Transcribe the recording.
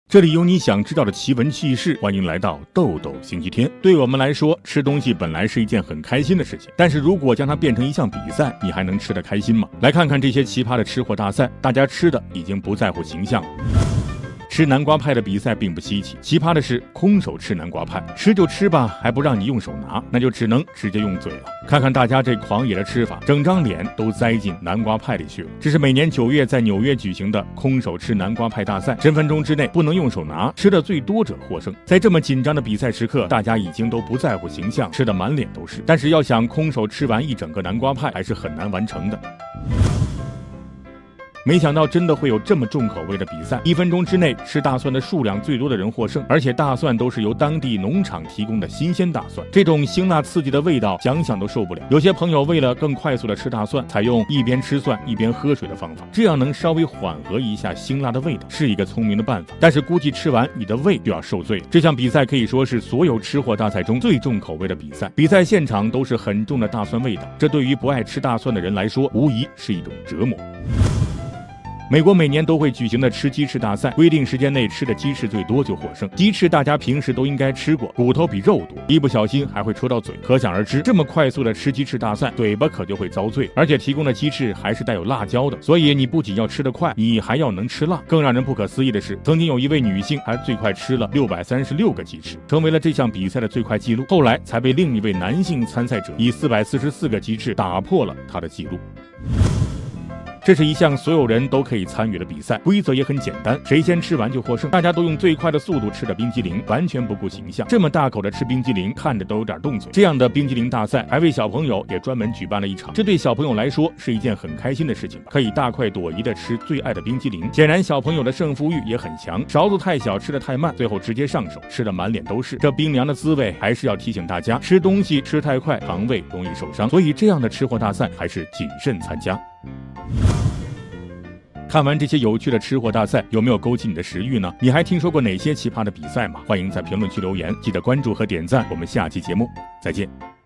这里有你想知道的奇闻趣事，欢迎来到豆豆星期天。对我们来说，吃东西本来是一件很开心的事情，但是如果将它变成一项比赛，你还能吃得开心吗？来看看这些奇葩的吃货大赛，大家吃的已经不在乎形象了。吃南瓜派的比赛并不稀奇，奇葩的是空手吃南瓜派，吃就吃吧，还不让你用手拿，那就只能直接用嘴了。看看大家这狂野的吃法，整张脸都栽进南瓜派里去了。这是每年9月在纽约举行的空手吃南瓜派大赛，10分钟之内不能用手拿，吃的最多者获胜。在这么紧张的比赛时刻，大家已经都不在乎形象，吃的满脸都是，但是要想空手吃完一整个南瓜派还是很难完成的。没想到真的会有这么重口味的比赛，1分钟之内吃大蒜的数量最多的人获胜，而且大蒜都是由当地农场提供的新鲜大蒜，这种辛辣刺激的味道想想都受不了。有些朋友为了更快速的吃大蒜，采用一边吃蒜一边喝水的方法，这样能稍微缓和一下辛辣的味道，是一个聪明的办法，但是估计吃完你的胃就要受罪了。这项比赛可以说是所有吃货大赛中最重口味的比赛，比赛现场都是很重的大蒜味道，这对于不爱吃大蒜的人来说无疑是一种折磨。美国每年都会举行的吃鸡翅大赛，规定时间内吃的鸡翅最多就获胜。鸡翅大家平时都应该吃过，骨头比肉多，一不小心还会戳到嘴，可想而知，这么快速的吃鸡翅大赛，嘴巴可就会遭罪。而且提供的鸡翅还是带有辣椒的，所以你不仅要吃得快，你还要能吃辣。更让人不可思议的是，曾经有一位女性还最快吃了636个鸡翅，成为了这项比赛的最快纪录。后来才被另一位男性参赛者以444个鸡翅打破了他的纪录。这是一项所有人都可以参与的比赛，规则也很简单，谁先吃完就获胜。大家都用最快的速度吃着冰激凌，完全不顾形象。这么大口的吃冰激凌，看着都有点动嘴。这样的冰激凌大赛还为小朋友也专门举办了一场，这对小朋友来说是一件很开心的事情，可以大快朵颐的吃最爱的冰激凌。显然小朋友的胜负欲也很强，勺子太小，吃得太慢，最后直接上手，吃得满脸都是。这冰凉的滋味还是要提醒大家，吃东西吃太快，肠胃容易受伤，所以这样的吃货大赛还是谨慎参加。看完这些有趣的吃货大赛，有没有勾起你的食欲呢？你还听说过哪些奇葩的比赛吗？欢迎在评论区留言，记得关注和点赞。我们下期节目再见。